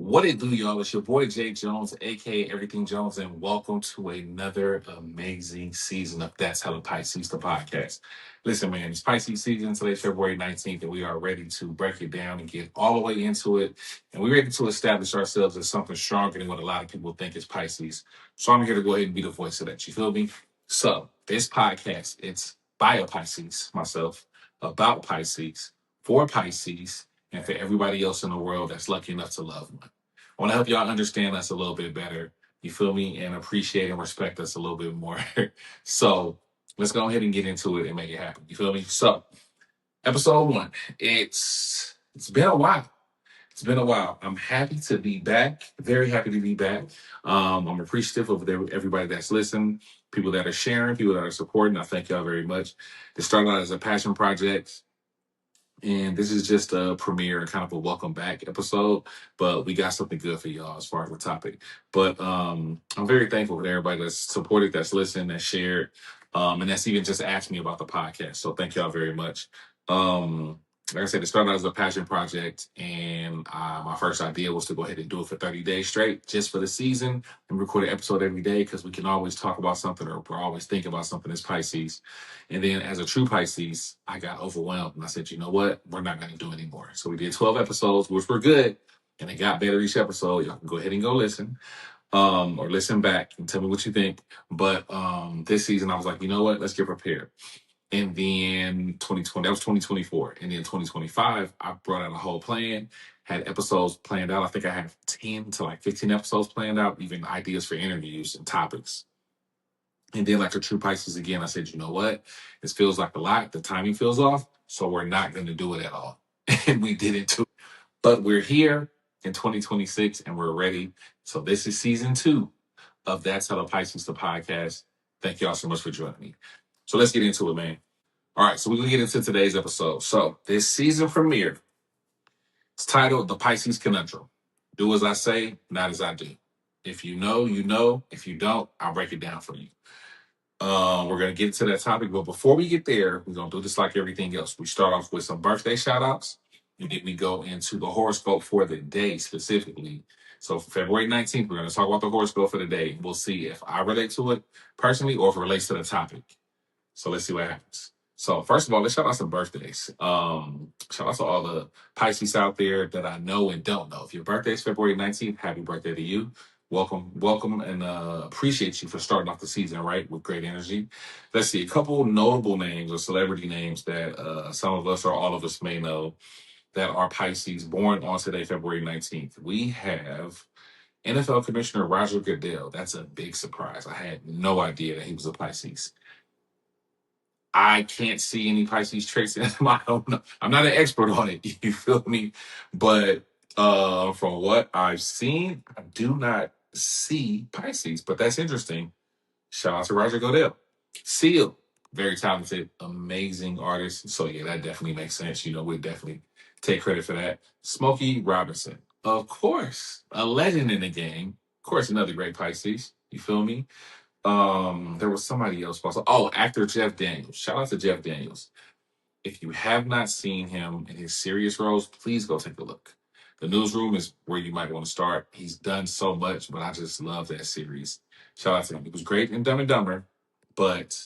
What it do, y'all? It's your boy Jay Jones, aka Everything Jones, and welcome to another amazing season of That's How the Pisces the podcast. Listen, man, it's Pisces season. Today's February 19th, and we are ready to break it down and get all the way into it. And we're ready to establish ourselves as something stronger than what a lot of people think is Pisces. So I'm here to go ahead and be the voice of that. You feel me? So this podcast, it's by a Pisces, myself, about Pisces, for Pisces, and for everybody else in the world that's lucky enough to love one. I want to help y'all understand us a little bit better. You feel me? And appreciate and respect us a little bit more. So let's go ahead and get into it and make it happen. You feel me? So episode one. It's been a while. It's been a while. I'm happy to be back. Very happy to be back. I'm appreciative of everybody that's listening, people that are sharing, people that are supporting. I thank y'all very much. This started out as a passion project. And this is just a premiere and kind of a welcome back episode, but we got something good for y'all as far as the topic. But I'm very thankful for everybody that's supported, that's listened, that's shared, and that's even just asked me about the podcast. So thank y'all very much. Like I said, it started out as a passion project, and my first idea was to go ahead and do it for 30 days straight, just for the season, and record an episode every day because we can always talk about something or we're always thinking about something as Pisces. And then as a true Pisces, I got overwhelmed and I said, you know what? We're not going to do anymore. So we did 12 episodes, which were good. And it got better each episode. Y'all can go ahead and go listen or listen back and tell me what you think. But this season, I was like, you know what? Let's get prepared. And then 2020, that was 2024. And then 2025, I brought out a whole plan, had episodes planned out. I think I had 10 to like 15 episodes planned out, even ideas for interviews and topics. And then, like a true Pisces again, I said, you know what? This feels like a lot. The timing feels off. So we're not going to do it at all. And we didn't do it. But we're here in 2026 and we're ready. So this is season 2 of That's How the Pisces the podcast. Thank y'all so much for joining me. So let's get into it, man. All right. So we're going to get into today's episode. So this season premiere, it's titled The Pisces Conundrum. Do as I say, not as I do. If you know, you know. If you don't, I'll break it down for you. We're going to get into that topic, but before we get there, we're going to do this like everything else. We start off with some birthday shout outs, and then we go into the horoscope for the day specifically. So for February 19th, we're going to talk about the horoscope for the day. We'll see if I relate to it personally or if it relates to the topic. So let's see what happens. So first of all, let's shout out some birthdays. Shout out to all the Pisces out there that I know and don't know. If your birthday is February 19th, happy birthday to you. Welcome, and appreciate you for starting off the season right with great energy. Let's see a couple notable names or celebrity names that some of us or all of us may know that are Pisces born on today, February 19th. We have NFL Commissioner Roger Goodell. That's a big surprise. I had no idea that he was a Pisces. I can't see any Pisces traits in him. I don't know. I'm not an expert on it. You feel me? But from what I've seen, I do not see Pisces. But that's interesting. Shout out to Roger Goodell. Seal, very talented, amazing artist. So yeah, that definitely makes sense. You know, we definitely take credit for that. Smokey Robinson, of course, a legend in the game. Of course, another great Pisces. You feel me? There was somebody else also. Oh, actor Jeff Daniels. Shout out to Jeff Daniels. If you have not seen him in his serious roles, please go take a look. The Newsroom is where you might want to start. He's done so much, but I just love that series. Shout out to him. It was great in Dumb and Dumber, but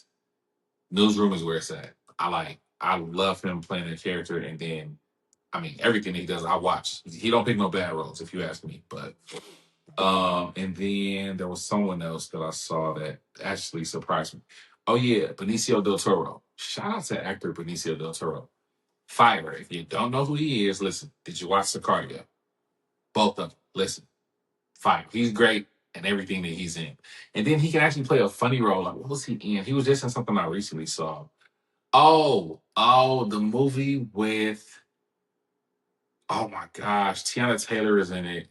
Newsroom is where it's at. I love him playing that character, and then I mean everything he does, I watch. He don't pick no bad roles, if you ask me. But and then there was someone else that I saw that actually surprised me. Oh yeah, Benicio del Toro. Shout out to actor Benicio del Toro. Fire. If you don't know who he is, listen. Did you watch Sicario? Both of them. Listen. Fire. He's great in everything that he's in. And then he can actually play a funny role. Like, what was he in? He was just in something I recently saw. The movie with, oh my gosh, Tiana Taylor is in it.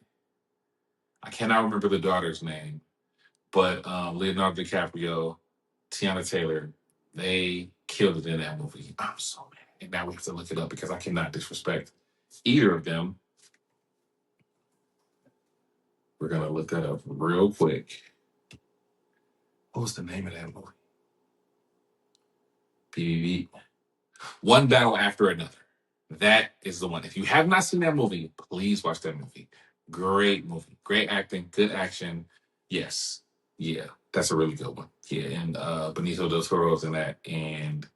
I cannot remember the daughter's name, but Leonardo DiCaprio, Tiana Taylor, they killed it in that movie. I'm so mad. And now we have to look it up because I cannot disrespect either of them. We're going to look that up real quick. What was the name of that movie? BBB. One Battle After Another. That is the one. If you have not seen that movie, please watch that movie. Great movie, great acting, good action. Yes, yeah, that's a really good one. Yeah, and Benicio del Toro's in that, and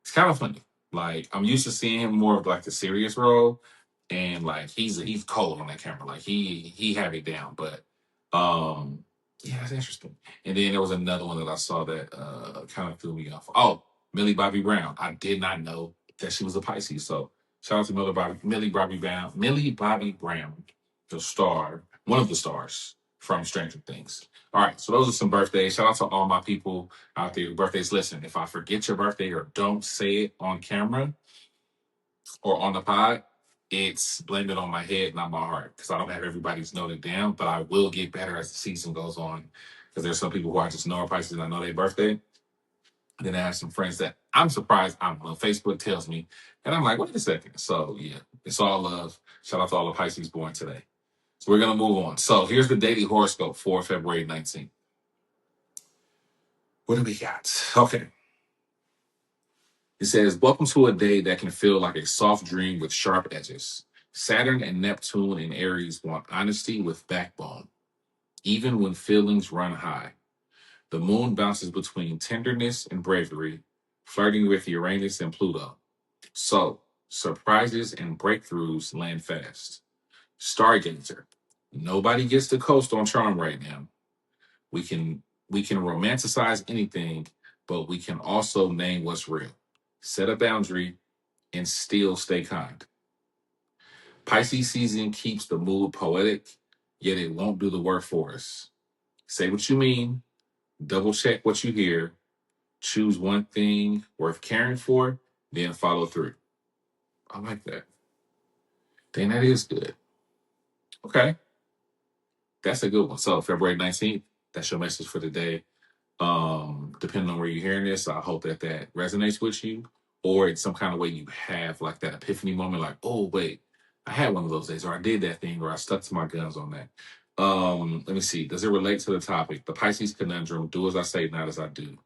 it's kind of funny. Like I'm used to seeing him more of like the serious role, and like he's cold on that camera. Like he had it down, but um yeah, that's interesting. And then there was another one that I saw that kind of threw me off. Oh, Millie Bobby Brown. I did not know that she was a Pisces. So shout out to Millie Bobby Brown, the star, one of the stars from Stranger Things. All right, so those are some birthdays. Shout out to all my people out there. Birthdays, listen, if I forget your birthday or don't say it on camera or on the pod, it's blame it on my head, not my heart, because I don't have everybody's noted down, but I will get better as the season goes on. Because there's some people who I just know are Pisces and I know their birthday. And then I have some friends that I'm surprised, I don't know, Facebook tells me. And I'm like, wait a second. So yeah, it's all love. Shout out to all the Pisces born today. So we're going to move on. So here's the daily horoscope for February 19th. What do we got? Okay. It says, welcome to a day that can feel like a soft dream with sharp edges. Saturn and Neptune in Aries want honesty with backbone, even when feelings run high. The moon bounces between tenderness and bravery, flirting with Uranus and Pluto. So, surprises and breakthroughs land fast. Stargazer. Nobody gets to coast on charm right now. We can we can romanticize anything, but we can also name what's real. Set a boundary and still stay kind. Pisces season keeps the mood poetic, yet it won't do the work for us. Say what you mean, double check what you hear, choose one thing worth caring for, then follow through. I like that. Then that is good. Okay, that's a good one. So February 19th, that's your message for the day. Depending on where you're hearing this, I hope that that resonates with you, or in some kind of way you have like that epiphany moment, like, oh wait, I had one of those days, or I did that thing, or I stuck to my guns on that. Let me see. Does it relate to the topic? The Pisces Conundrum: do as I say, not as I do.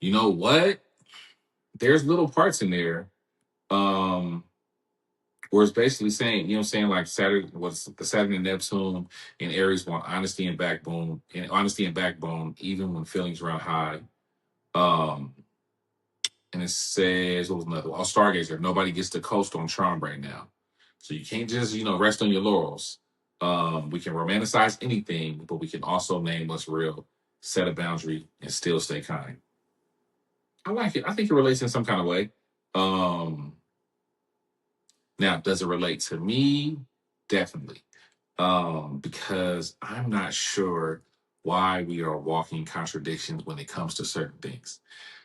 You know what? There's little parts in there, um, where it's basically saying, you know, what I'm saying like Saturn, what's the Saturn and Neptune in Aries want honesty and backbone, even when feelings run high. Um, and it says, what was another one? Oh, Stargazer. Nobody gets to coast on charm right now. So you can't just, rest on your laurels. We can romanticize anything, but we can also name what's real, set a boundary, and still stay kind. I like it. I think it relates in some kind of way. Um, Now, does it relate to me? Definitely. Because I'm not sure why we are walking contradictions when it comes to certain things.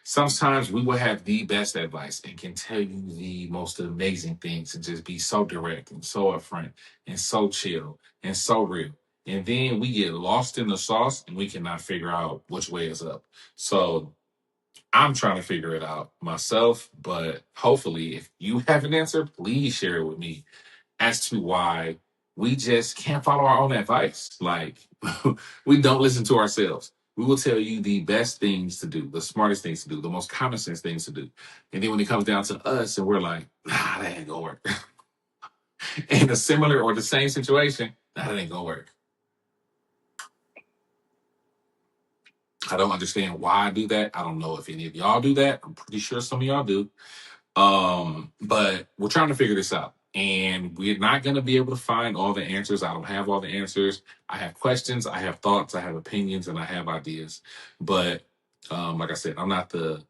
Sometimes we will have the best advice and can tell you the most amazing things and just be so direct and so upfront and so chill and so real. And then we get lost in the sauce and we cannot figure out which way is up. So I'm trying to figure it out myself, but hopefully, if you have an answer, please share it with me as to why we just can't follow our own advice. Like, we don't listen to ourselves. We will tell you the best things to do, the smartest things to do, the most common sense things to do. And then when it comes down to us and we're like, nah, that ain't gonna work. In a similar or the same situation, nah, that ain't gonna work. I don't understand why I do that. I don't know if any of y'all do that. I'm pretty sure some of y'all do. But we're trying to figure this out. And we're not going to be able to find all the answers. I don't have all the answers. I have questions, I have thoughts, I have opinions, and I have ideas. But like I said, I'm not the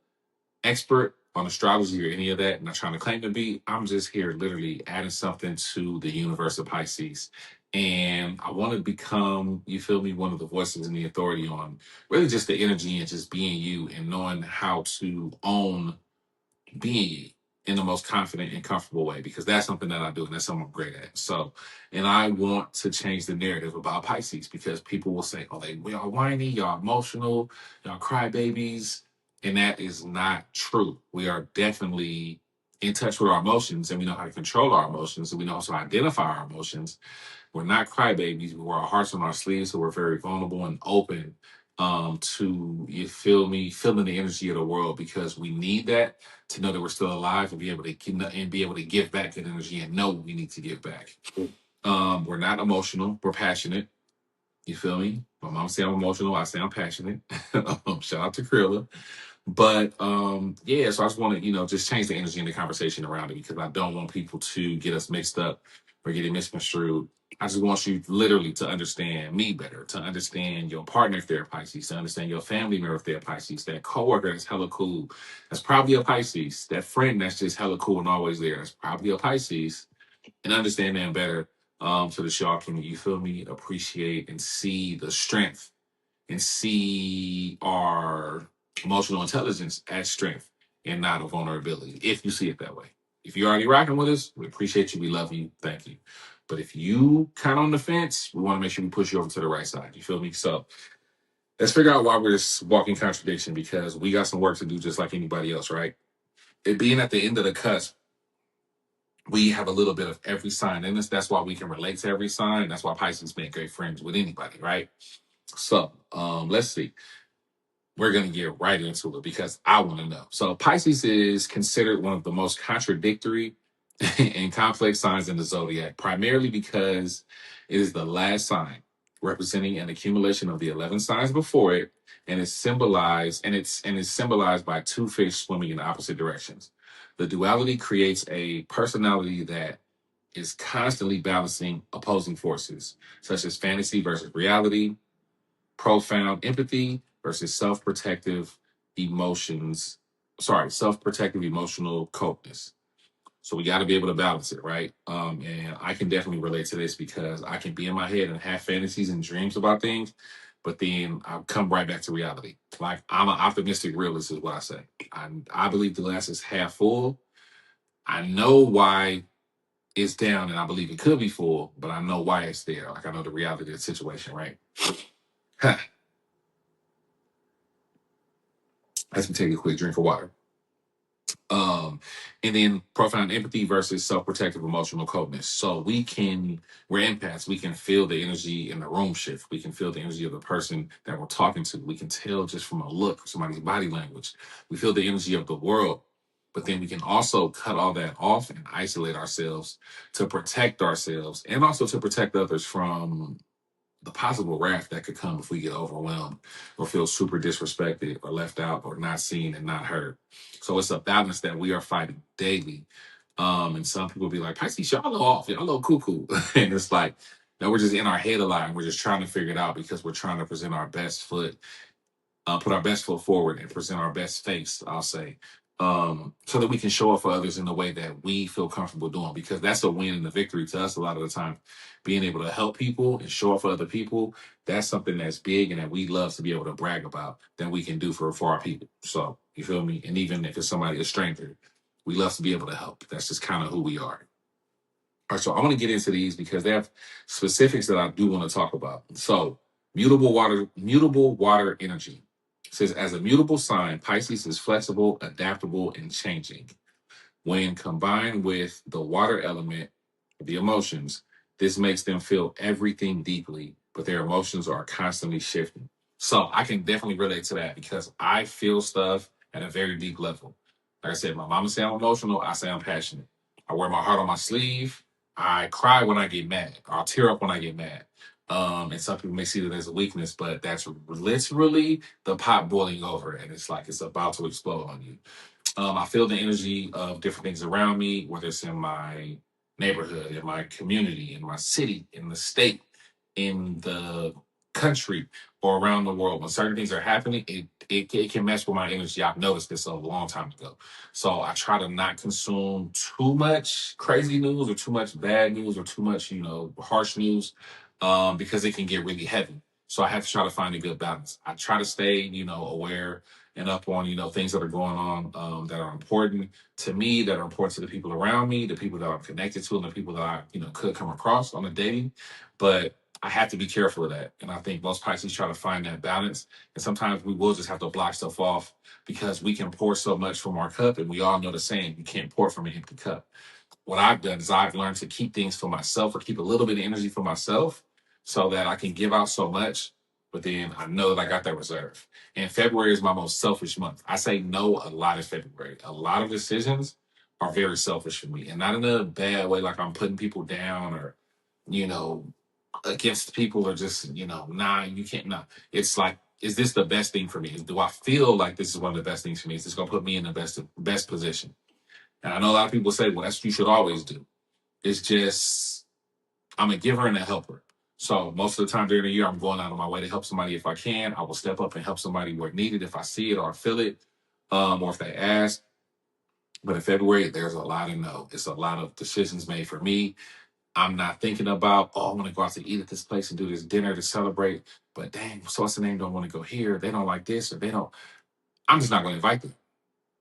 expert on astrology or any of that. I'm not trying to claim to be. I'm just here literally adding something to the universe of Pisces. And I want to become, you feel me, one of the voices and the authority on really just the energy and just being you and knowing how to own being in the most confident and comfortable way, because that's something that I do and that's something I'm great at. So, and I want to change the narrative about Pisces because people will say, oh, we are whiny, y'all emotional, y'all crybabies. And that is not true. We are definitely in touch with our emotions and we know how to control our emotions and we know how to identify our emotions. We're not crybabies. We wear our hearts on our sleeves, so we're very vulnerable and open to, you feel me, feeling the energy of the world, because we need that to know that we're still alive and be able to give back that energy and know we need to give back. We're not emotional. We're passionate. You feel me? My mom say I'm emotional. I say I'm passionate. Shout out to Krilla. But yeah, so I just want to, just change the energy in the conversation around it because I don't want people to get us mixed up or get it misconstrued. I just want you literally to understand me better, to understand your partner if they're a Pisces, to understand your family member if they're a Pisces, that coworker that's hella cool, that's probably a Pisces, that friend that's just hella cool and always there, that's probably a Pisces, and understand them better so that y'all can, you feel me, appreciate and see the strength and see our emotional intelligence as strength and not a vulnerability, if you see it that way. If you're already rocking with us, we appreciate you. We love you. Thank you. But if you kind of on the fence, we want to make sure we push you over to the right side. You feel me? So let's figure out why we're just walking contradiction because we got some work to do just like anybody else, right? It being at the end of the cusp, we have a little bit of every sign in us. That's why we can relate to every sign. That's why Pisces make great friends with anybody, right? So let's see. We're going to get right into it because I want to know. So Pisces is considered one of the most contradictory and complex signs in the zodiac, primarily because it is the last sign representing an accumulation of the 11 signs before it, and it's symbolized by two fish swimming in opposite directions. The duality creates a personality that is constantly balancing opposing forces, such as fantasy versus reality, profound empathy versus self-protective emotional coldness. So we got to be able to balance it, right? And I can definitely relate to this because I can be in my head and have fantasies and dreams about things, but then I'll come right back to reality. Like I'm an optimistic realist, is what I say. I believe the glass is half full. I know why it's down, and I believe it could be full, but I know why it's there. Like I know the reality of the situation, right? Let me take a quick drink of water. And then profound empathy versus self-protective emotional coldness. So we're empaths. We can feel the energy in the room shift. We can feel the energy of the person that we're talking to. We can tell just from a look, somebody's body language. We feel the energy of the world. But then we can also cut all that off and isolate ourselves to protect ourselves and also to protect others from the possible wrath that could come if we get overwhelmed or feel super disrespected or left out or not seen and not heard. So it's a balance that we are fighting daily. And some people be like, Pisces, y'all a little off, y'all a little cuckoo. And it's like, no, we're just in our head a lot and we're just trying to figure it out because we're trying to present our best foot, put our best foot forward and present our best face, I'll say, so that we can show up for others in the way that we feel comfortable doing, because that's a win and a victory to us a lot of the time. Being able to help people and show up for other people, that's something that's big and that we love to be able to brag about that we can do for our people. So, you feel me? And even if it's somebody, a stranger, we love to be able to help. That's just kind of who we are. All right, so I want to get into these because they have specifics that I do want to talk about. So, mutable water energy. It says, as a mutable sign, Pisces is flexible, adaptable, and changing. When combined with the water element, the emotions, this makes them feel everything deeply, but their emotions are constantly shifting. So I can definitely relate to that because I feel stuff at a very deep level. Like I said, my mama say I'm emotional, I say I'm passionate. I wear my heart on my sleeve. I cry when I get mad. I'll tear up when I get mad. And some people may see that as a weakness, but that's literally the pot boiling over, and it's like it's about to explode on you. I feel the energy of different things around me, whether it's in my neighborhood, in my community, in my city, in the state, in the country, or around the world. When certain things are happening, it can mess with my energy. I've noticed this a long time ago. So I try to not consume too much crazy news or too much bad news or too much, harsh news, because it can get really heavy. So I have to try to find a good balance. I try to stay, aware and up on things that are going on, that are important to me, that are important to the people around me, the people that I'm connected to, and the people that I could come across on a dating. But I have to be careful of that, and I think most Pisces try to find that balance. And sometimes we will just have to block stuff off because we can pour so much from our cup, and we all know the saying: you can't pour from an empty cup. What I've done is I've learned to keep things for myself or keep a little bit of energy for myself so that I can give out so much, but then I know that I got that reserve. And February is my most selfish month. I say no a lot in February. A lot of decisions are very selfish for me, and not in a bad way, like I'm putting people down or you know, against people or just, nah, you can't, nah. It's like, is this the best thing for me? Do I feel like this is one of the best things for me? Is this going to put me in the best position? And I know a lot of people say, well, that's what you should always do. It's just, I'm a giver and a helper. So most of the time during the year, I'm going out of my way to help somebody if I can. I will step up and help somebody where needed if I see it or feel it, or if they ask. But in February, there's a lot of no. It's a lot of decisions made for me. I'm not thinking about, oh, I want to go out to eat at this place and do this dinner to celebrate. But dang, so what's the name? Don't want to go here. They don't like this or they don't. I'm just not going to invite them.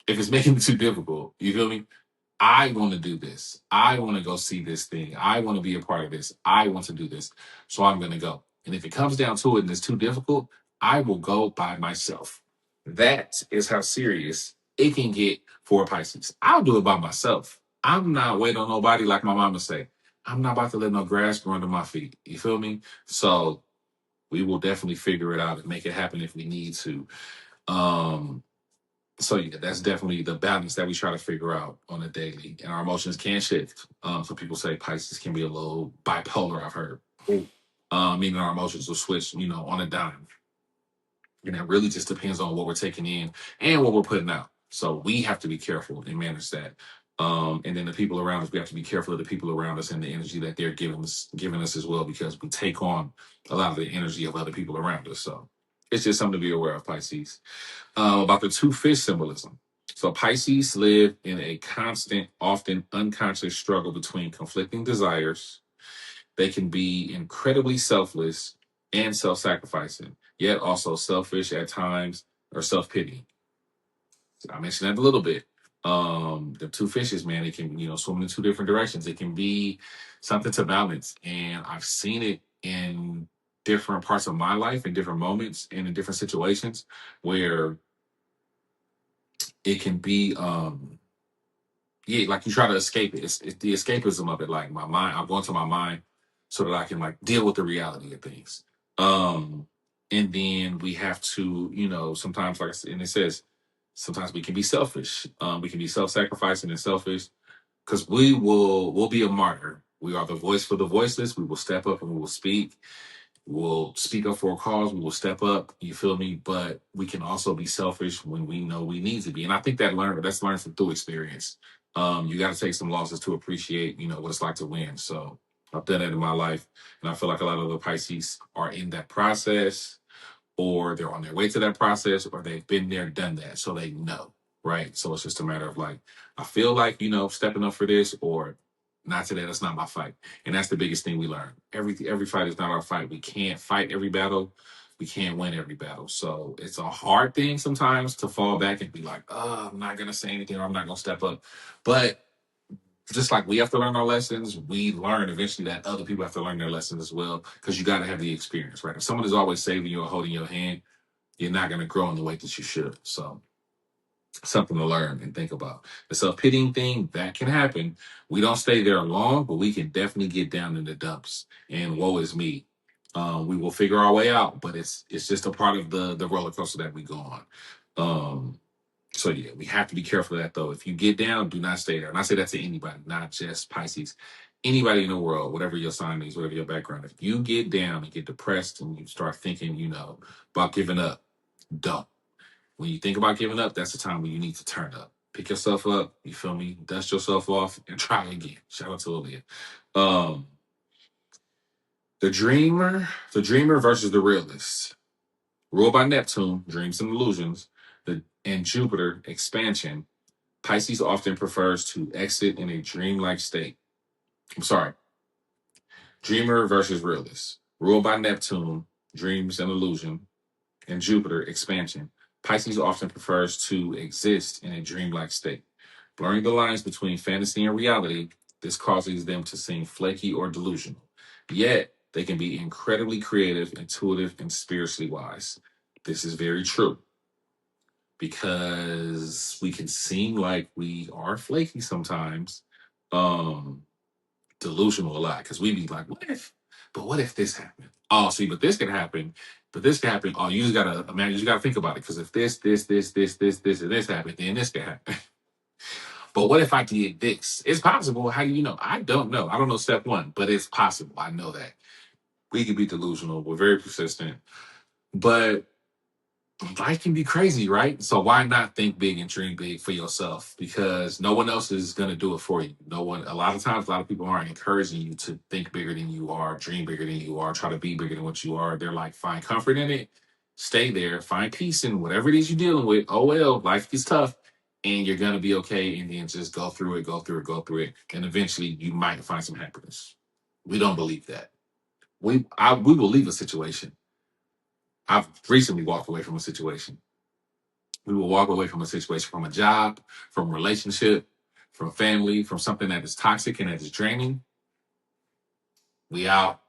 If it's making it too difficult, you feel me? I want to do this. I want to go see this thing. I want to be a part of this. I want to do this. So I'm going to go. And if it comes down to it and it's too difficult, I will go by myself. That is how serious it can get for a Pisces. I'll do it by myself. I'm not waiting on nobody like my mama say. I'm not about to let no grass grow under my feet. You feel me? So we will definitely figure it out and make it happen if we need to. Um, so yeah, that's definitely the balance that we try to figure out on a daily. And our emotions can shift. So people say Pisces can be a little bipolar, I've heard. Meaning our emotions will switch, on a dime. And that really just depends on what we're taking in and what we're putting out. So we have to be careful and manage that. And then the people around us, we have to be careful of the people around us and the energy that they're giving us as well, because we take on a lot of the energy of other people around us. So it's just something to be aware of, Pisces. About the two fish symbolism. So Pisces live in a constant, often unconscious struggle between conflicting desires. They can be incredibly selfless and self-sacrificing, yet also selfish at times or self-pitying. I mentioned that a little bit. The two fishes, man, it can, swim in two different directions. It can be something to balance. And I've seen it in different parts of my life, in different moments, and in different situations where it can be yeah, like you try to escape it. It's the escapism of it. Like my mind, I'm going to my mind so that I can like deal with the reality of things. Um, and then we have to, sometimes like I said, and it says sometimes we can be selfish. We can be self-sacrificing and selfish because we'll be a martyr. We are the voice for the voiceless. We will step up and we will speak. We'll speak up for a cause. We will step up. You feel me? But we can also be selfish when we know we need to be. And I think that's learned from through experience. You got to take some losses to appreciate, what it's like to win. So I've done that in my life, and I feel like a lot of the Pisces are in that process, or they're on their way to that process, or they've been there, done that, so they know, right? So it's just a matter of like, I feel like, stepping up for this, or not today. That's not my fight, and that's the biggest thing we learn. Every fight is not our fight. We can't fight every battle. We can't win every battle. So it's a hard thing sometimes to fall back and be like, oh, I'm not gonna say anything, or I'm not gonna step up. But just like we have to learn our lessons, we learn eventually that other people have to learn their lessons as well, because you got to have the experience, right? If someone is always saving you or holding your hand, you're not going to grow in the way that you should. So something to learn and think about. The self-pitying thing, that can happen. We don't stay there long, but we can definitely get down in the dumps and woe is me. We will figure our way out, but it's just a part of the roller coaster that we go on. So yeah, we have to be careful of that though. If you get down, do not stay there. And I say that to anybody, not just Pisces. Anybody in the world, whatever your sign is, whatever your background. If you get down and get depressed and you start thinking, about giving up, don't. When you think about giving up, that's the time when you need to turn up. Pick yourself up, you feel me? Dust yourself off and try again. Shout out to Aaliyah. Um, the dreamer versus the realist. Ruled by Neptune, dreams and illusions, and Jupiter, expansion. Pisces often prefers to exit in a dreamlike state. I'm sorry. Dreamer versus realist. Ruled by Neptune, dreams and illusion, and Jupiter, expansion. Pisces often prefers to exist in a dreamlike state. Blurring the lines between fantasy and reality, this causes them to seem flaky or delusional. Yet, they can be incredibly creative, intuitive, and spiritually wise. This is very true, because we can seem like we are flaky sometimes, um, delusional a lot, because we be like, what if this happened? Oh, see, but this can happen, but this can happen. Oh, you just gotta imagine, you just gotta think about it, because if this, and this happened, then this can happen. But what if I did this? It's possible. How do you know? I don't know. I don't know step one, but it's possible. I know that. We can be delusional. We're very persistent. But life can be crazy, right? So why not think big and dream big for yourself? Because no one else is going to do it for you. No one, a lot of times, a lot of people aren't encouraging you to think bigger than you are, dream bigger than you are, try to be bigger than what you are. They're like, find comfort in it, stay there, find peace in whatever it is you're dealing with. Oh, well, life is tough and you're going to be okay. And then just go through it, go through it, go through it. And eventually you might find some happiness. We don't believe that. We will leave a situation. I've recently walked away from a situation. We will walk away from a situation, from a job, from a relationship, from family, from something that is toxic and that is draining. We out.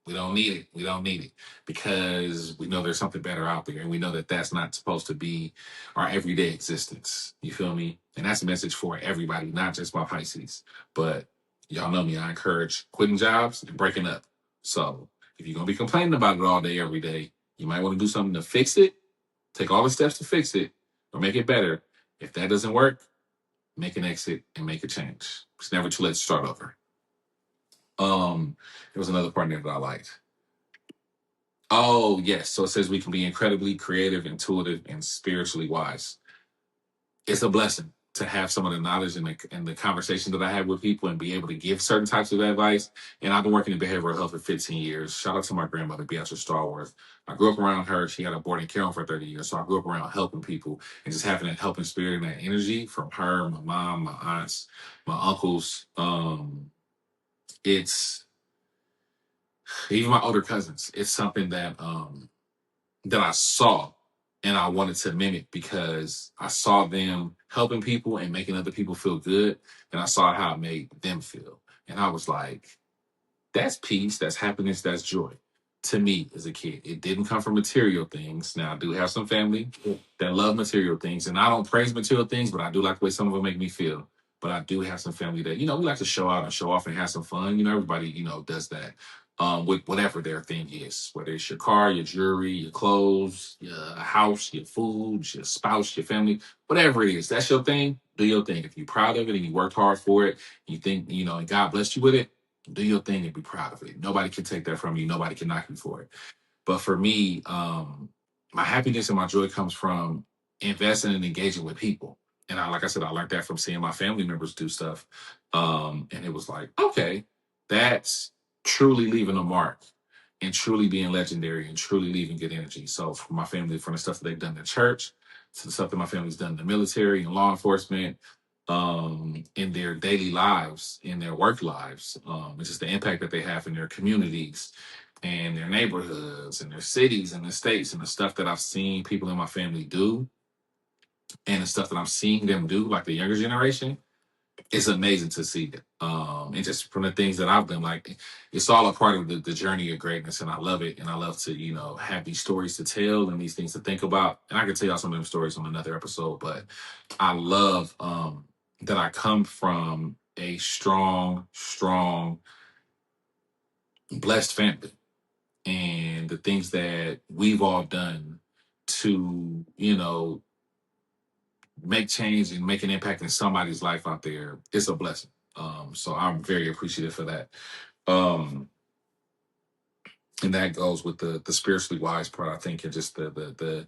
We don't need it. We don't need it because we know there's something better out there, and we know that that's not supposed to be our everyday existence. You feel me? And that's a message for everybody, not just my Pisces. But y'all know me. I encourage quitting jobs and breaking up. So if you're gonna be complaining about it all day, every day, you might want to do something to fix it. Take all the steps to fix it or make it better. If that doesn't work, make an exit and make a change. It's never too late to start over. There was another part there that I liked. Oh, yes. So it says we can be incredibly creative, intuitive, and spiritually wise. It's a blessing to have some of the knowledge and the conversation that I have with people and be able to give certain types of advice. And I've been working in behavioral health for 15 years. Shout out to my grandmother, Beatrice Starworth. I grew up around her. She had a boarding care home for 30 years. So I grew up around helping people and just having that helping spirit and that energy from her, my mom, my aunts, my uncles. It's even my older cousins. It's something that I saw and I wanted to mimic because I saw them helping people and making other people feel good. And I saw how it made them feel. And I was like, that's peace, that's happiness, that's joy. To me as a kid, it didn't come from material things. Now I do have some family that love material things, and I don't praise material things, but I do like the way some of them make me feel. But I do have some family that we like to show out and show off and have some fun. Everybody does that with whatever their thing is, whether it's your car, your jewelry, your clothes, your house, your food, your spouse, your family, whatever it is. That's your thing. Do your thing. If you're proud of it and you worked hard for it, you think and God blessed you with it, do your thing and be proud of it. Nobody can take that from you. Nobody can knock you for it. But for me, my happiness and my joy comes from investing and engaging with people. And like I said, I learned that from seeing my family members do stuff. And it was like, okay, that's truly leaving a mark and truly being legendary and truly leaving good energy. So for my family, from the stuff that they've done in church to the stuff that my family's done in the military and law enforcement, in their daily lives, in their work lives, it's just the impact that they have in their communities and their neighborhoods and their cities and the states, and the stuff that I've seen people in my family do and the stuff that I'm seeing them do, like the younger generation. It's amazing to see it. And just from the things that I've done, like it's all a part of the journey of greatness, and I love it. And I love to, have these stories to tell and these things to think about. And I can tell y'all some of them stories on another episode, but I love that I come from a strong, blessed family, and the things that we've all done to, make change and make an impact in somebody's life out there is a blessing. So I'm very appreciative for that. Um, and that goes with the spiritually wise part, I think, and just the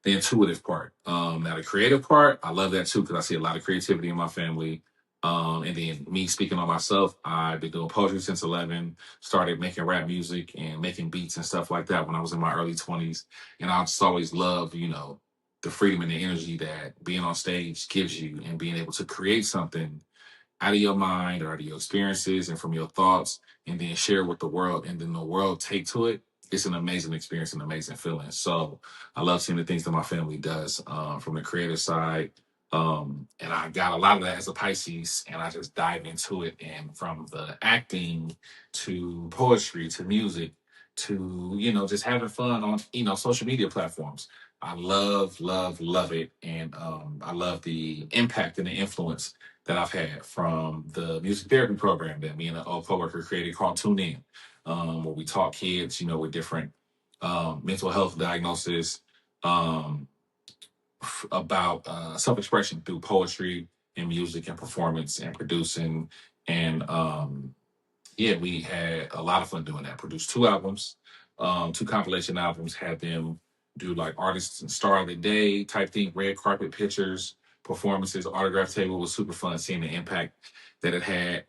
intuitive part. Now the creative part, I love that too because I see a lot of creativity in my family. And then me speaking on myself, I've been doing poetry since 11. Started making rap music and making beats and stuff like that when I was in my early 20s. And I just always loved, the freedom and the energy that being on stage gives you, and being able to create something out of your mind or out of your experiences and from your thoughts, and then share with the world, and then the world take to it. It's an amazing experience, an amazing feeling. So I love seeing the things that my family does from the creative side. And I got a lot of that as a Pisces, and I just dive into it. And from the acting to poetry to music to, just having fun on, social media platforms. I love it. And I love the impact and the influence that I've had from the music therapy program that me and an old coworker created called Tune In, where we taught kids, with different mental health diagnosis, about self-expression through poetry in music and performance and producing. And yeah, we had a lot of fun doing that. Produced two albums, two compilation albums, had them do like artists and star of the day type thing, red carpet pictures, performances, autograph table. Was super fun seeing the impact that it had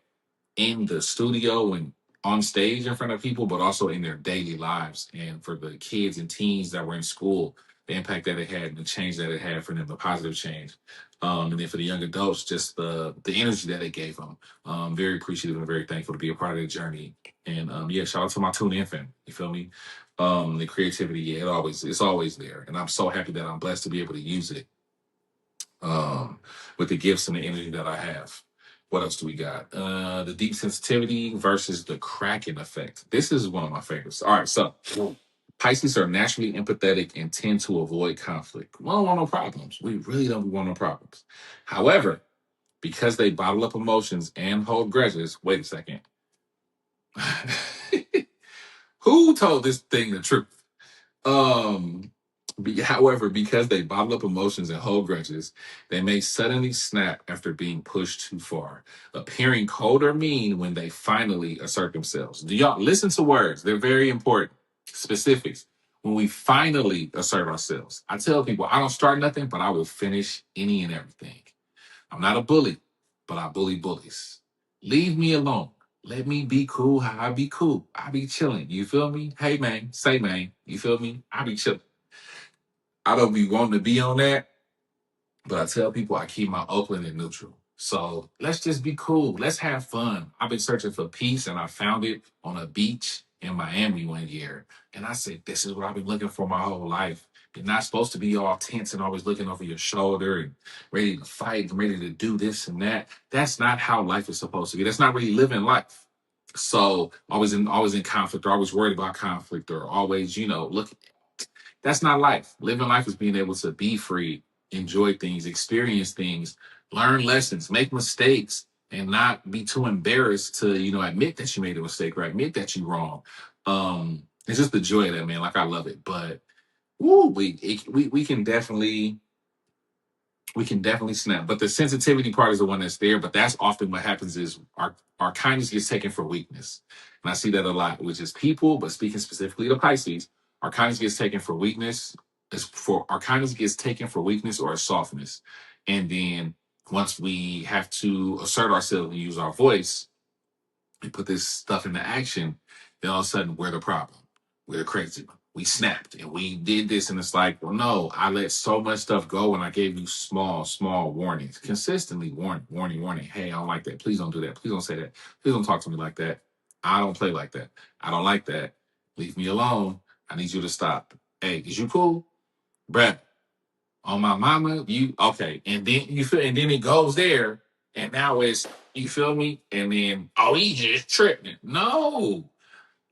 in the studio and on stage in front of people, but also in their daily lives. And for the kids and teens that were in school, the impact that it had and the change that it had for them, the positive change. And then for the young adults, just the energy that it gave them. Very appreciative and very thankful to be a part of the journey. And yeah, shout out to my Tune In fan. You feel me? The creativity, yeah, it's always there. And I'm so happy that I'm blessed to be able to use it with the gifts and the energy that I have. What else do we got? The deep sensitivity versus the Kraken effect. This is one of my favorites. All right, so Pisces are naturally empathetic and tend to avoid conflict. We don't want no problems. We really don't want no problems. However, because they bottle up emotions and hold grudges, wait a second. Who told this thing the truth? However, because they bottle up emotions and hold grudges, they may suddenly snap after being pushed too far, appearing cold or mean when they finally assert themselves. Do y'all listen to words? They're very important. Specifics. When we finally assert ourselves, I tell people I don't start nothing, but I will finish any and everything. I'm not a bully, but I bully bullies. Leave me alone. Let me be cool how I be cool. I be chilling. You feel me? Hey man, say man. You feel me? I be chilling. I don't be wanting to be on that, but I tell people I keep my Oakland in neutral. So let's just be cool. Let's have fun. I've been searching for peace and I found it on a beach in Miami one year. And I said, this is what I've been looking for my whole life. You're not supposed to be all tense and always looking over your shoulder and ready to fight and ready to do this and that. That's not how life is supposed to be. That's not really living life. So always in conflict or always worried about conflict or always, look, that's not life. Living life is being able to be free, enjoy things, experience things, learn lessons, make mistakes, and not be too embarrassed to, admit that you made a mistake or admit that you're wrong. It's just the joy of that, man. Like I love it. But woo, we can definitely snap. But the sensitivity part is the one that's there. But that's often what happens is our kindness gets taken for weakness. And I see that a lot, which is people, but speaking specifically to Pisces, our kindness gets taken for weakness, our kindness gets taken for weakness or softness. And then once we have to assert ourselves and use our voice, we put this stuff into action, then all of a sudden we're the problem. We're the crazy one. We snapped and we did this, and it's like, well, no, I let so much stuff go and I gave you small warnings. Consistently warning. Hey, I don't like that. Please don't do that. Please don't say that. Please don't talk to me like that. I don't play like that. I don't like that. Leave me alone. I need you to stop. Hey, is you cool? Bruh, on my mama, you okay. And then and then it goes there, and now it's, you feel me? And then, oh, he just tripping. No,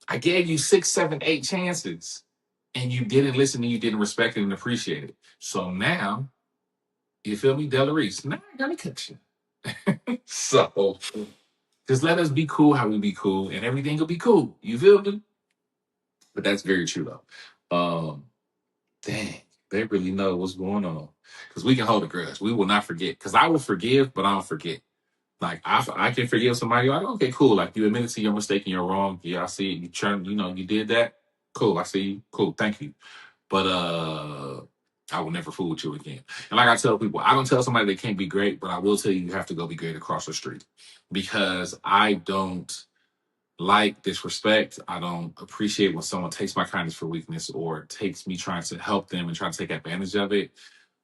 I gave you 6, 7, 8 chances, and you didn't listen and you didn't respect it and appreciate it. So now, you feel me, Delarice? Now I gotta cut you. So just let us be cool how we be cool, and everything will be cool. You feel me? But that's very true though. Dang, they really know what's going on. Because we can hold a grudge. We will not forget. Because I will forgive, but I don't forget. Like I can forgive somebody. Like, okay, cool. Like you admitted to your mistake and you're wrong. Yeah, I see it. You turned, you did that. Cool. I see you. Cool. Thank you. But I will never fool with you again. And like I tell people, I don't tell somebody they can't be great, but I will tell you have to go be great across the street. Because I don't like disrespect. I don't appreciate when someone takes my kindness for weakness or takes me trying to help them and trying to take advantage of it,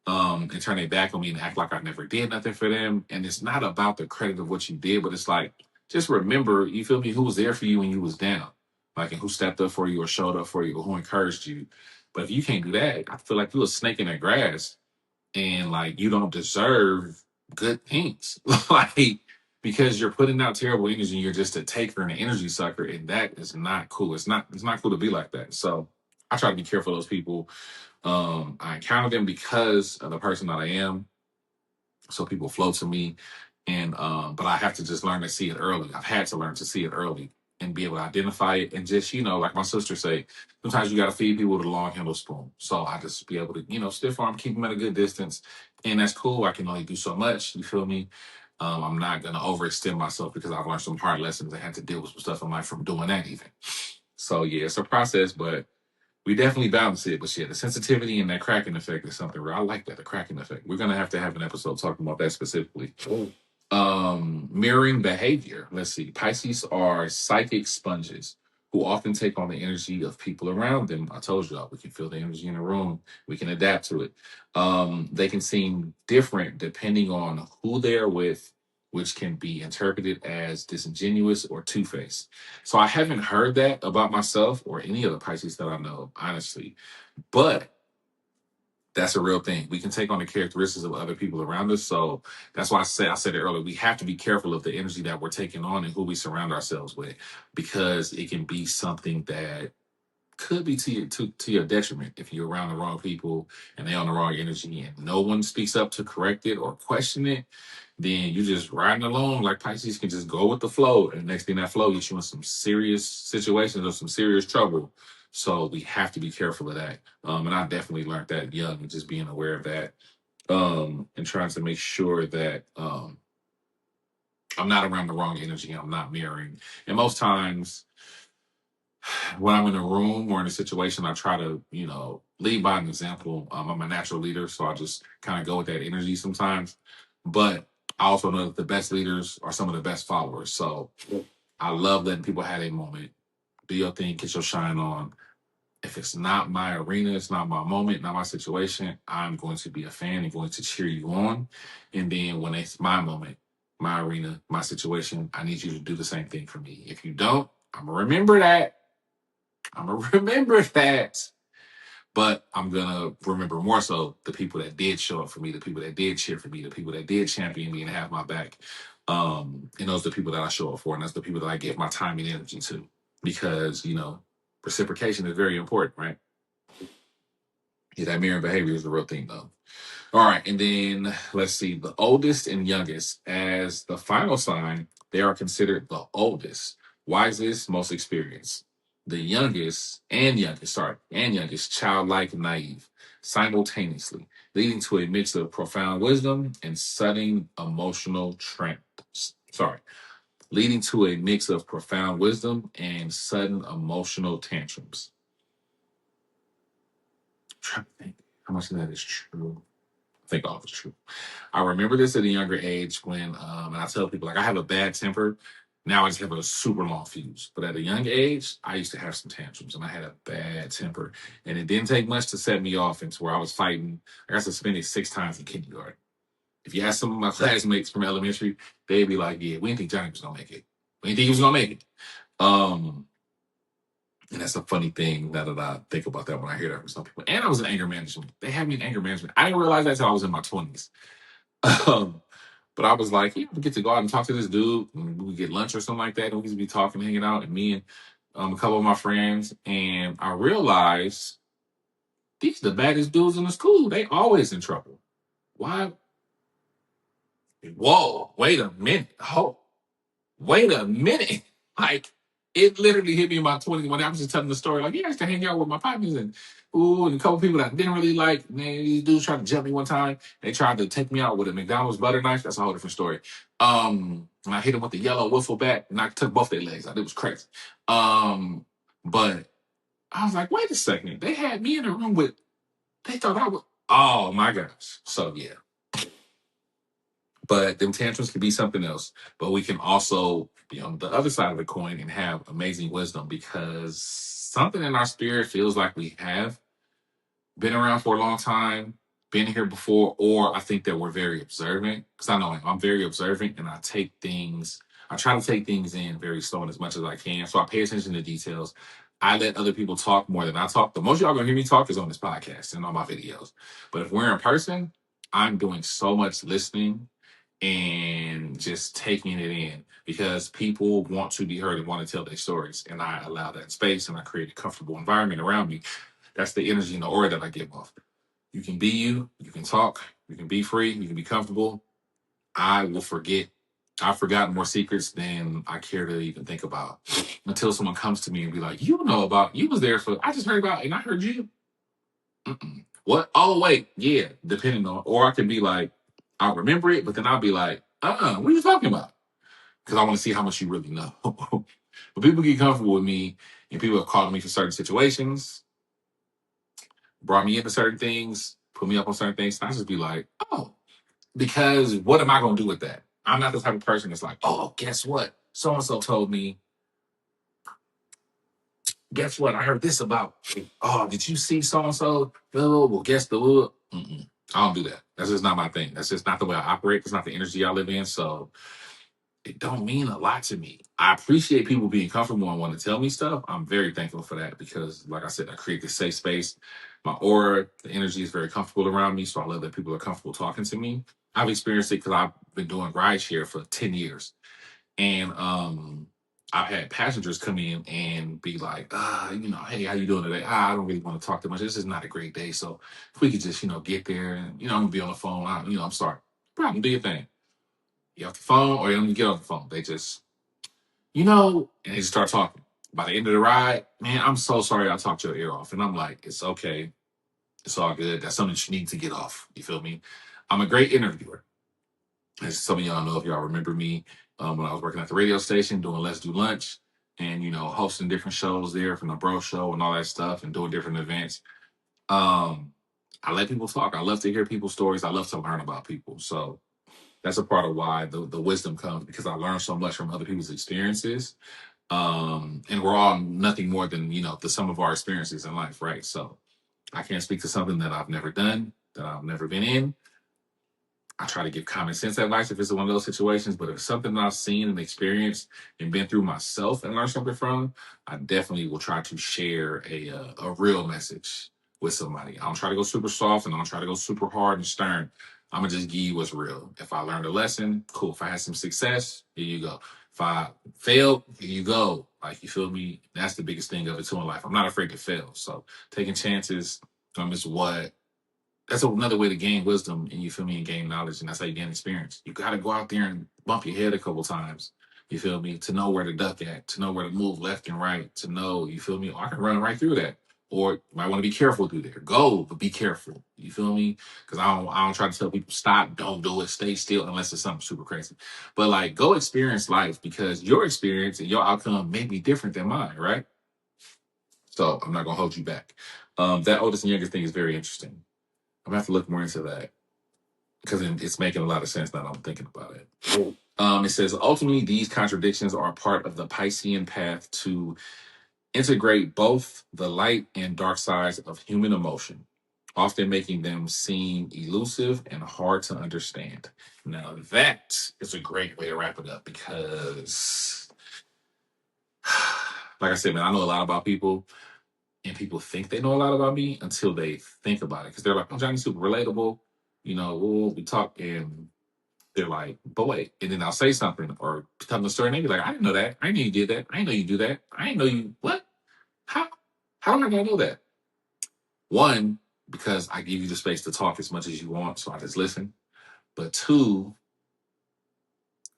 and turn their back on me and act like I never did nothing for them. And it's not about the credit of what you did, but it's like, just remember, you feel me, who was there for you when you was down, like, and who stepped up for you or showed up for you or who encouraged you. But if you can't do that, I feel like you're a snake in the grass and like you don't deserve good things. Like, because you're putting out terrible energy and you're just a taker and an energy sucker, and that is not cool. It's not cool to be like that. So I try to be careful of those people. I encounter them because of the person that I am. So people flow to me. And but I have to just learn to see it early. I've had to learn to see it early. and be able to identify it. And just, like my sister say, sometimes you got to feed people with a long handle spoon. So I just be able to, stiff arm, keep them at a good distance. And that's cool. I can only do so much. You feel me? I'm not going to overextend myself because I've learned some hard lessons. I had to deal with some stuff in life from doing that even. So yeah, it's a process, but we definitely balance it. But yeah, the sensitivity and that cracking effect is something where I like that, the cracking effect. We're going to have an episode talking about that specifically. Mirroring behavior. Let's see. Pisces are psychic sponges who often take on the energy of people around them. I told you all, we can feel the energy in the room. We can adapt to it. They can seem different depending on who they're with, which can be interpreted as disingenuous or two-faced. So I haven't heard that about myself or any of the Pisces that I know, honestly. But that's a real thing. We can take on the characteristics of other people around us. So that's why I said it earlier. We have to be careful of the energy that we're taking on and who we surround ourselves with, because it can be something that could be to your detriment if you're around the wrong people and they're on the wrong energy and no one speaks up to correct it or question it. Then you just riding along. Like Pisces can just go with the flow, and next thing that flow gets you in some serious situations or some serious trouble. So we have to be careful of that. And I definitely learned that young, and just being aware of that, and trying to make sure that I'm not around the wrong energy. I'm not mirroring. And most times when I'm in a room or in a situation, I try to, lead by an example. I'm a natural leader, so I just kind of go with that energy sometimes. But I also know that the best leaders are some of the best followers. So I love letting people have a moment, do your thing, get your shine on. If it's not my arena, it's not my moment, not my situation, I'm going to be a fan and going to cheer you on. And then when it's my moment, my arena, my situation, I need you to do the same thing for me. If you don't, I'm going to remember that. I'm going to remember that. But I'm going to remember more so the people that did show up for me, the people that did cheer for me, the people that did champion me and have my back. And those are the people that I show up for. And that's the people that I give my time and energy to. Because, reciprocation is very important, right? Yeah, that mirroring behavior is the real thing, though. All right. And then let's see. The oldest and youngest. As the final sign, they are considered the oldest, wisest, most experienced. The youngest, childlike, naive, simultaneously, leading to a mix of profound wisdom and sudden emotional sorry, leading to a mix of profound wisdom and sudden emotional tantrums. I'm trying to think how much of that is true. I think all of it's true. I remember this at a younger age when, and I tell people, like, I have a bad temper. Now I just have a super long fuse. But at a young age, I used to have some tantrums and I had a bad temper. And it didn't take much to set me off into where I was fighting. I got suspended 6 times in kindergarten. If you ask some of my classmates from elementary, they'd be like, yeah, we didn't think Johnny was going to make it. We didn't think he was going to make it. And that's a funny thing now that I think about that when I hear that from some people. And I was in anger management. They had me in anger management. I didn't realize that until I was in my 20s. But I was like, we get to go out and talk to this dude. And we get lunch or something like that. And we used to be talking, hanging out, and me and a couple of my friends. And I realized these are the baddest dudes in the school. They always in trouble. Why? Whoa, wait a minute. Oh, wait a minute. Like, it literally hit me in my 20s when I was just telling the story. Like, yeah, I used to hang out with my partners and a couple people that I didn't really like. Man, these dudes tried to jump me one time. They tried to take me out with a McDonald's butter knife. That's a whole different story. And I hit them with the yellow wiffle bat and I took both their legs out. It was crazy. But I was like, wait a second. They had me in a room with, they thought I was, oh my gosh. So yeah. But them tantrums can be something else. But we can also be on the other side of the coin and have amazing wisdom, because something in our spirit feels like we have been around for a long time, been here before, or I think that we're very observant. Because I know I'm very observant and I try to take things in very slow and as much as I can. So I pay attention to details. I let other people talk more than I talk. The most y'all gonna hear me talk is on this podcast and on my videos. But if we're in person, I'm doing so much listening and just taking it in, because people want to be heard and want to tell their stories. And I allow that space and I create a comfortable environment around me. That's the energy and the aura that I give off. You can be you can talk, you can be free, you can be comfortable. I will forget I've forgotten more secrets than I care to even think about until someone comes to me and be like, you know about, you was there for, I just heard about, and I heard you. Mm-mm. What? Oh, wait. Yeah. Depending on, or I can be like, I'll remember it, but then I'll be like, what are you talking about? Because I want to see how much you really know. But people get comfortable with me and people have called me for certain situations, brought me into certain things, put me up on certain things. And I just be like, oh, because what am I going to do with that? I'm not the type of person that's like, oh, guess what? So and so told me, guess what? I heard this about. Oh, did you see so and so? Well, guess the what? I don't do that. That's just not my thing. That's just not the way I operate. It's not the energy I live in. So it don't mean a lot to me. I appreciate people being comfortable and want to tell me stuff. I'm very thankful for that because, like I said, I create this safe space. My aura, the energy is very comfortable around me. So I love that people are comfortable talking to me. I've experienced it because I've been doing rideshare for 10 years. And I've had passengers come in and be like, hey, how you doing today? I don't really want to talk too much. This is not a great day. So if we could just, get there and, I'm gonna be on the phone. I'm sorry. Problem, do your thing. You off the phone or you don't get off the phone. They just, and they just start talking. By the end of the ride, man, I'm so sorry I talked your ear off. And I'm like, it's okay. It's all good. That's something you need to get off. You feel me? I'm a great interviewer. As some of y'all know, if y'all remember me, when I was working at the radio station doing Let's Do Lunch and, hosting different shows there from the Bro Show and all that stuff and doing different events. I let people talk. I love to hear people's stories. I love to learn about people. So that's a part of why the wisdom comes because I learned so much from other people's experiences. And we're all nothing more than, the sum of our experiences in life, right? So I can't speak to something that I've never done, that I've never been in. I try to give common sense advice if it's one of those situations, but if it's something that I've seen and experienced and been through myself and learned something from, I definitely will try to share a real message with somebody. I don't try to go super soft and I don't try to go super hard and stern. I'm gonna just give you what's real. If I learned a lesson, cool. If I had some success, here you go. If I failed, here you go. Like you feel me? That's the biggest thing of it too in life. I'm not afraid to fail. So taking chances is what that's another way to gain wisdom and you feel me and gain knowledge and that's how you gain experience. You got to go out there and bump your head a couple times. You feel me? To know where to duck at, to know where to move left and right, to know, you feel me? Oh, I can run right through that. Or you might want to be careful through there. Go, but be careful. You feel me? Because I don't try to tell people stop, don't do it, stay still unless it's something super crazy. But like go experience life because your experience and your outcome may be different than mine, right? So I'm not gonna hold you back. That oldest and youngest thing is very interesting. I'm gonna have to look more into that because it's making a lot of sense now that I'm thinking about it. It says ultimately these contradictions are part of the Piscean path to integrate both the light and dark sides of human emotion, often making them seem elusive and hard to understand. Now that is a great way to wrap it up because, like I said, man, I know a lot about people and people think they know a lot about me until they think about it because they're like, "Oh, Johnny's super relatable." We talk and they're like, "But wait," and then I'll say something or tell them a story and they be like, "I didn't know that. I didn't know you did that. I didn't know you do that. I didn't know you what? How? How am I gonna know that?" One, because I give you the space to talk as much as you want, so I just listen. But two,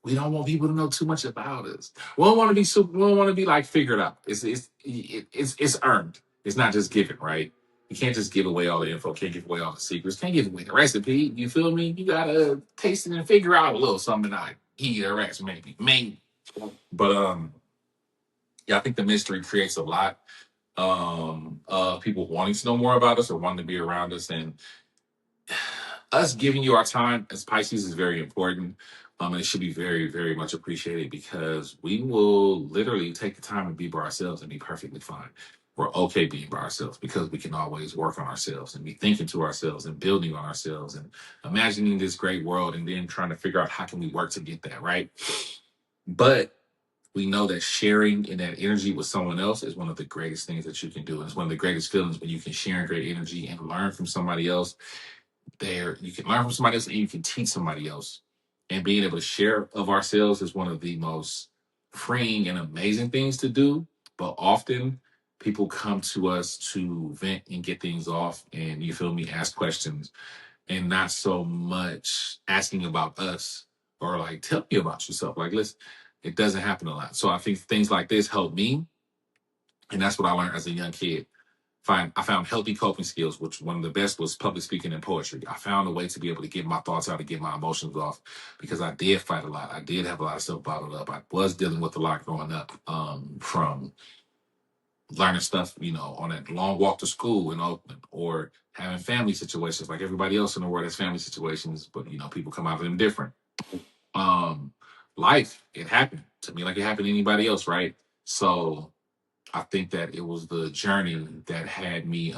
we don't want people to know too much about us. We don't want to be super. We don't want to be like figured out. It's earned. It's not just given, right? You can't just give away all the info. Can't give away all the secrets. Can't give away the recipe. You feel me? You gotta taste it and figure out a little something. I eat or rest, maybe. But yeah, I think the mystery creates a lot of people wanting to know more about us or wanting to be around us, and us giving you our time as Pisces is very important. And it should be very, very much appreciated because we will literally take the time to be by ourselves and be perfectly fine. We're okay being by ourselves because we can always work on ourselves and be thinking to ourselves and building on ourselves and imagining this great world and then trying to figure out how can we work to get that, right? But we know that sharing in that energy with someone else is one of the greatest things that you can do. And it's one of the greatest feelings when you can share in great energy and learn from somebody else there. You can learn from somebody else and you can teach somebody else. And being able to share of ourselves is one of the most freeing and amazing things to do. But often people come to us to vent and get things off and you feel me, ask questions and not so much asking about us or like tell me about yourself. Like, listen, it doesn't happen a lot. So I think things like this help me, and that's what I learned as a young kid. I found healthy coping skills, which one of the best was public speaking and poetry. I found a way to be able to get my thoughts out and get my emotions off because I did fight a lot. I did have a lot of stuff bottled up. I was dealing with a lot growing up, from learning stuff, on that long walk to school in Oakland, or having family situations like everybody else in the world has family situations, but people come out of them different. Um, Life, it happened to me like it happened to anybody else, right? So I think that it was the journey that had me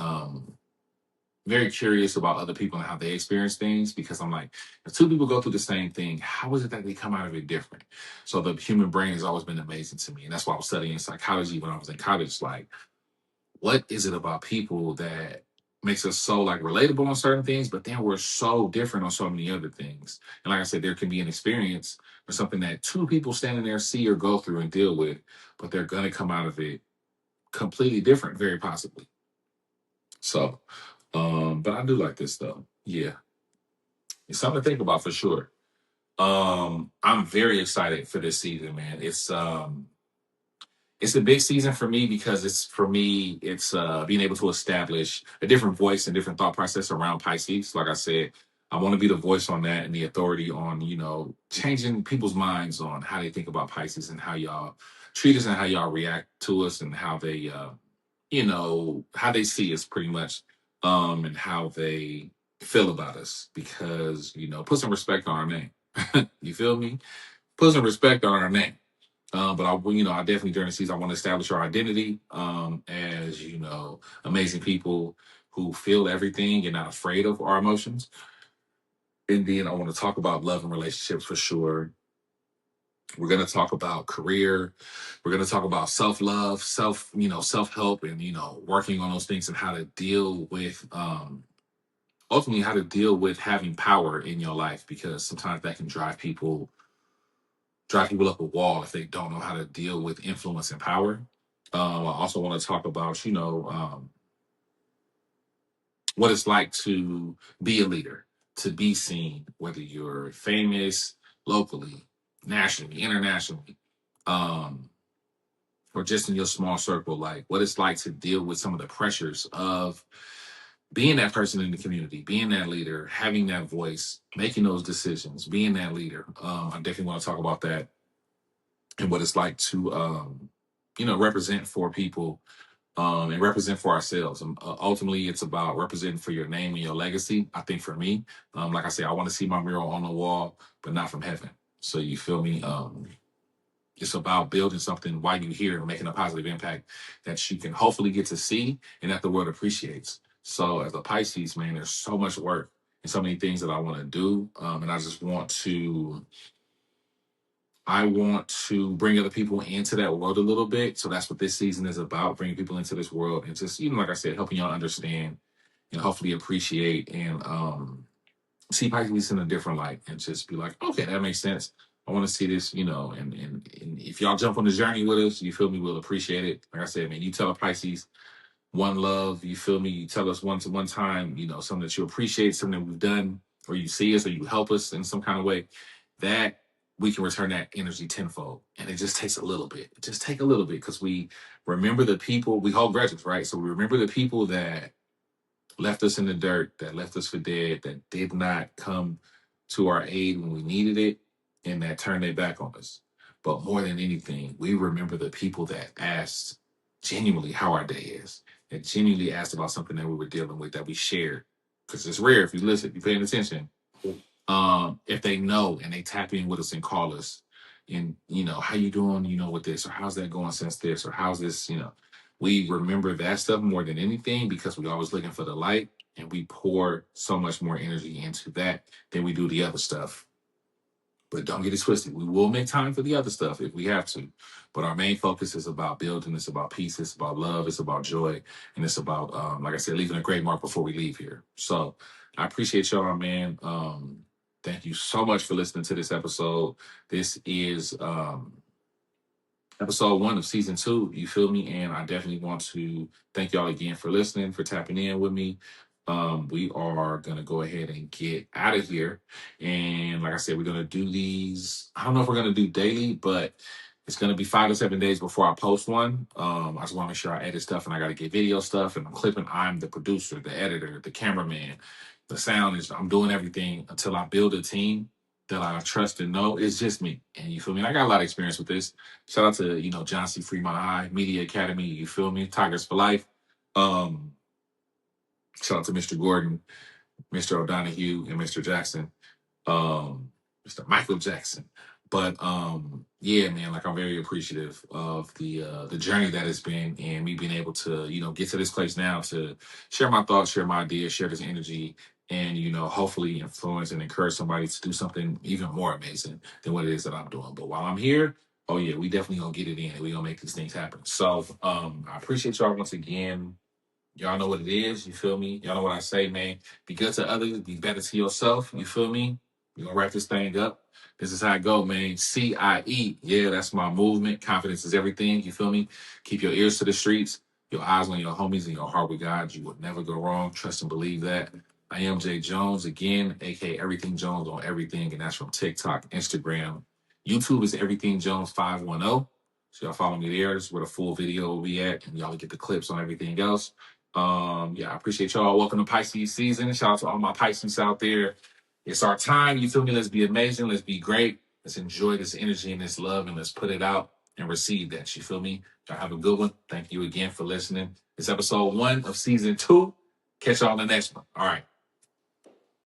very curious about other people and how they experience things, because I'm like, if two people go through the same thing, how is it that they come out of it different? So the human brain has always been amazing to me. And that's why I was studying psychology when I was in college. Like, what is it about people that makes us so like relatable on certain things, but then we're so different on so many other things? And like I said, there can be an experience or something that two people standing there see or go through and deal with, but they're going to come out of it completely different, very possibly. So, but I do like this though. Yeah, it's something to think about for sure. I'm very excited for this season, man. It's a big season for me because it's being able to establish a different voice and different thought process around Pisces. Like I said, I want to be the voice on that and the authority on, changing people's minds on how they think about Pisces and how y'all treat us and how y'all react to us and how they how they see us pretty much, and how they feel about us, because put some respect on our name. You feel me? Put some respect on our name. But I definitely during the season I want to establish our identity, as amazing people who feel everything and not afraid of our emotions. And then I want to talk about love and relationships for sure. We're going to talk about career. We're going to talk about self-love, self-help, and, working on those things and how to deal with, ultimately how to deal with having power in your life, because sometimes that can drive people up a wall if they don't know how to deal with influence and power. I also want to talk about, what it's like to be a leader, to be seen, whether you're famous locally, nationally, internationally, um, or just in your small circle, like what it's like to deal with some of the pressures of being that person in the community, being that leader, having that voice, making those decisions, being that leader. I definitely want to talk about that and what it's like to, represent for people, and represent for ourselves. Ultimately, it's about representing for your name and your legacy. I think for me, like I said, I want to see my mural on the wall, but not from heaven. So you feel me? It's about building something while you're here and making a positive impact that you can hopefully get to see and that the world appreciates. So as a Pisces, man, there's so much work and so many things that I want to do. And I want to bring other people into that world a little bit. So that's what this season is about, bringing people into this world and just, like I said, helping y'all understand and hopefully appreciate and see Pisces in a different light and just be like, okay, that makes sense. I want to see this, and if y'all jump on the journey with us, you feel me, we'll appreciate it. Like I said, man, you tell a Pisces one love, you feel me, you tell us one time, something that you appreciate, something that we've done, or you see us or you help us in some kind of way, that we can return that energy tenfold. And it just takes a little bit. It just take a little bit because we remember the people, we hold grudges, right? So we remember the people that left us in the dirt, that left us for dead, that did not come to our aid when we needed it, and that turned their back on us. But more than anything, we remember the people that asked genuinely how our day is, that genuinely asked about something that we were dealing with, that we shared. Because it's rare if you listen, if you're paying attention, if they know and they tap in with us and call us and how you doing, with this, or how's that going since this, or how's this, we remember that stuff more than anything because we're always looking for the light, and we pour so much more energy into that than we do the other stuff. But don't get it twisted. We will make time for the other stuff if we have to. But our main focus is about building. It's about peace. It's about love. It's about joy. And it's about, like I said, leaving a great mark before we leave here. So I appreciate y'all, man. Thank you so much for listening to this episode. This is episode 1 of season 2. You feel me? And I definitely want to thank y'all again for listening, for tapping in with me. We are gonna go ahead and get out of here. And like I said, we're gonna do these. I don't know if we're gonna do daily, but it's gonna be 5 to 7 days before I post one. I just want to make sure I edit stuff, and I got to get video stuff, and I'm clipping. I'm the producer, the editor, the cameraman, the sound is. I'm doing everything until I build a team that I trust and know. It's just me, and you feel me. I got a lot of experience with this. Shout out to John C. Fremont High Media Academy. You feel me? Tigers for life. Um, Shout out to Mr. Gordon, Mr. O'Donohue, and Mr. Jackson, Mr. Michael Jackson. But yeah, man, like I'm very appreciative of the journey that it's been, and me being able to, get to this place now to share my thoughts, share my ideas, share this energy, and hopefully influence and encourage somebody to do something even more amazing than what it is that I'm doing. But while I'm here, oh yeah, we definitely gonna get it in, and we gonna make these things happen. So I appreciate y'all once again. Y'all know what it is. You feel me? Y'all know what I say, man. Be good to others. Be better to yourself. You feel me? We're going to wrap this thing up. This is how I go, man. CIE. Yeah, that's my movement. Confidence is everything. You feel me? Keep your ears to the streets, your eyes on your homies, and your heart with God. You will never go wrong. Trust and believe that. I am Jay Jones, again, aka Everything Jones on everything. And that's from TikTok, Instagram. YouTube is Everything Jones 510. So y'all follow me there. This is where the full video will be at. And y'all get the clips on everything else. Yeah, I appreciate y'all. Welcome to Pisces season. Shout out to all my Pisces out there. It's our time. You feel me? Let's be amazing. Let's be great. Let's enjoy this energy and this love, and let's put it out and receive that. You feel me? Y'all have a good one. Thank you again for listening. It's episode 1 of season 2. Catch y'all on the next one. All right.